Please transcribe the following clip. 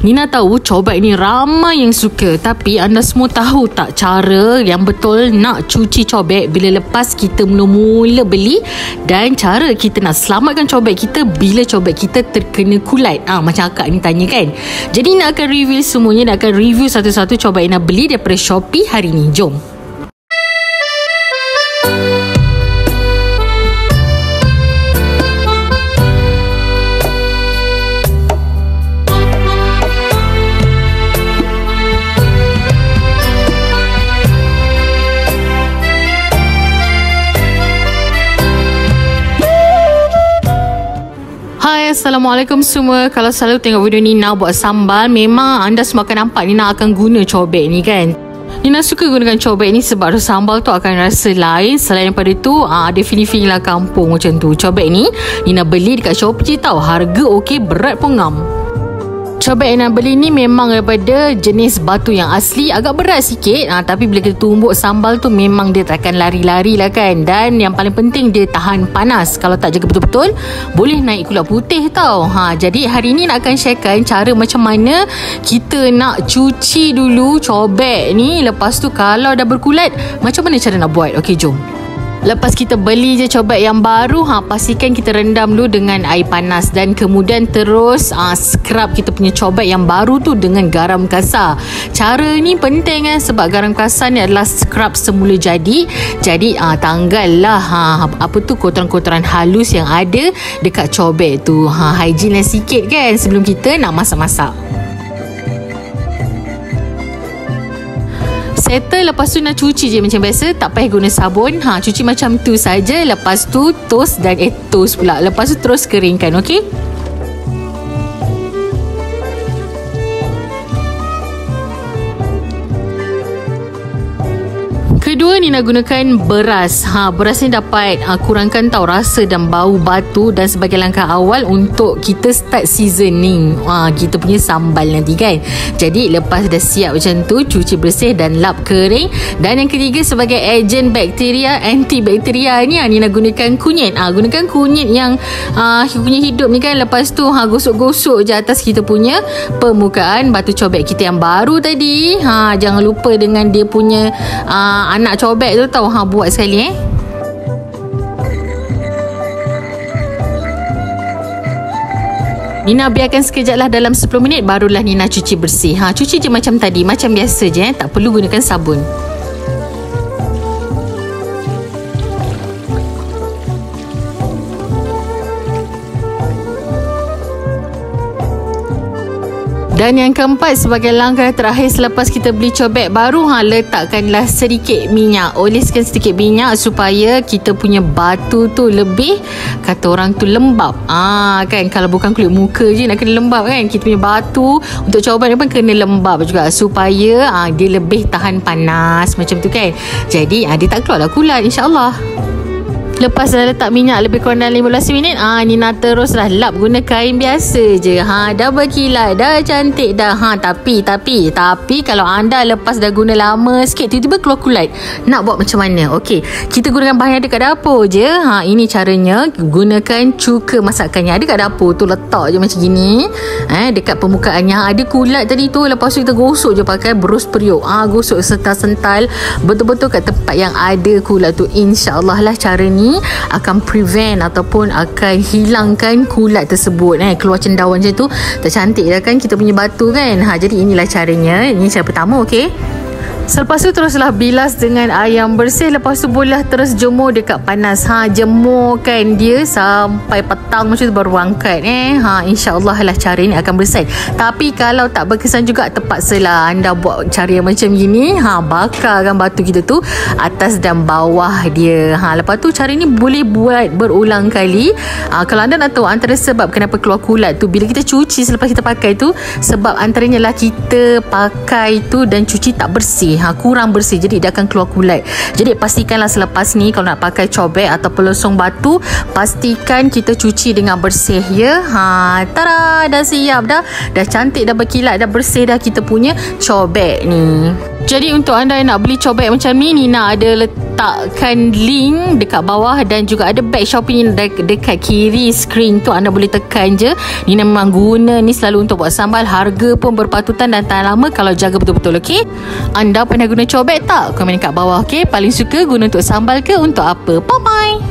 Nina tahu cobek ni ramai yang suka, tapi anda semua tahu tak cara yang betul nak cuci cobek bila lepas kita mula-mula beli, dan cara kita nak selamatkan cobek kita bila cobek kita terkena kulat? Macam akak ni tanya kan. Jadi nak akan review semuanya, nak akan review satu-satu cobek yang nak beli daripada Shopee hari ni. Jom. Assalamualaikum semua. Kalau selalu tengok video ni Nina buat sambal, memang anda semua akan nampak Nina akan guna cobek ni kan. Nina suka gunakan cobek ni sebab sambal tu akan rasa lain. Selain daripada tu ada feeling lah kampung macam tu. Cobek ni Nina beli dekat Shopee tau. Harga okey, berat pun ngam. Cobek yang nak beli ni memang daripada jenis batu yang asli. Agak berat sikit, tapi bila kita tumbuk sambal tu memang dia takkan lari-lari lah kan. Dan yang paling penting dia tahan panas. Kalau tak jaga betul-betul boleh naik kulat putih tau. Jadi hari ni nak akan sharekan cara macam mana kita nak cuci dulu cobek ni. Lepas tu kalau dah berkulat, macam mana cara nak buat? Okey, jom. Lepas kita beli je cobek yang baru, pastikan kita rendam dulu dengan air panas dan kemudian terus scrub kita punya cobek yang baru tu dengan garam kasar. Cara ni penting sebab garam kasar ni adalah scrub semula jadi. Jadi tanggal lah kotoran-kotoran halus yang ada dekat cobek tu. Hygiene lah sikit kan sebelum kita nak masak-masak. Settle, lepas tu nak cuci je macam biasa, tak payah guna sabun. Cuci macam tu saja. Lepas tu toast pula. Lepas tu terus keringkan, okey? Kedua ni nak gunakan beras. Beras ni dapat kurangkan tau rasa dan bau batu, dan sebagai langkah awal untuk kita start seasoning kita punya sambal nanti kan. Jadi lepas dah siap macam tu, cuci bersih dan lap kering. Dan yang ketiga sebagai ejen bakteria, antibakteria ni nak gunakan kunyit. Gunakan kunyit yang kunyit hidup ni kan. Lepas tu gosok-gosok je atas kita punya permukaan batu cobek kita yang baru tadi. Jangan lupa dengan dia punya anak cobek tu tau. Buat sekali Nina biarkan sekejap lah, dalam 10 minit barulah Nina cuci bersih. Cuci je macam tadi, macam biasa je tak perlu gunakan sabun. Dan yang keempat sebagai langkah terakhir selepas kita beli cobek baru, letakkanlah sedikit minyak. Oleskan sedikit minyak supaya kita punya batu tu lebih, kata orang tu, lembab. Kan kalau bukan kulit muka je nak kena lembab kan. Kita punya batu untuk cobek ni pun kena lembab juga supaya dia lebih tahan panas macam tu kan. Jadi dia tak keluar lah kulat, insyaAllah. Lepas dah letak minyak lebih kurang dalam 15 minit, Nina teruslah lap guna kain biasa je. Dah berkilat, dah cantik dah. Tapi kalau anda lepas dah guna lama sikit, tiba-tiba keluar kulat, nak buat macam mana? Okey, kita gunakan bahan yang ada kat dapur je. Ini caranya. Gunakan cuka masakan yang ada kat dapur tu, letak je macam gini. Dekat permukaannya ada kulat tadi tu. Lepas tu kita gosok je pakai berus periuk. Gosok sental-sental betul-betul kat tempat yang ada kulat tu. InsyaAllah lah cara ni akan prevent ataupun akan hilangkan kulat tersebut. Keluar cendawan macam tu, tak cantik dah kan kita punya batu kan. Jadi inilah caranya. Ini cara pertama, okey. Selepas tu teruslah bilas dengan air yang bersih. Lepas tu boleh terus jemur dekat panas. Jemurkan dia sampai petang macam tu baru angkat. InsyaAllah lah cara ni akan berkesan. Tapi kalau tak berkesan juga, terpaksalah anda buat cara yang macam gini. Bakarkan batu kita tu atas dan bawah dia. Lepas tu cara ni boleh buat berulang kali. Kalau anda nak tahu antara sebab kenapa keluar kulat tu bila kita cuci selepas kita pakai tu, sebab antaranya lah kita pakai tu dan cuci tak bersih. Kurang bersih, jadi dia akan keluar kulat. Jadi pastikanlah selepas ni kalau nak pakai cobek atau pelosong batu, pastikan kita cuci dengan bersih ya. Tada, dah siap dah cantik, dah berkilat, dah bersih dah kita punya cobek ni. Jadi untuk anda yang nak beli cobek macam ni, Nina ada letakkan link dekat bawah dan juga ada bag Shopee dekat kiri skrin tu. Anda boleh tekan je. Nina memang guna ni selalu untuk buat sambal. Harga pun berpatutan dan tahan lama kalau jaga betul-betul, okey? Anda pernah guna cobek tak? Komen kat bawah, okey? Paling suka guna untuk sambal ke untuk apa? Bye-bye.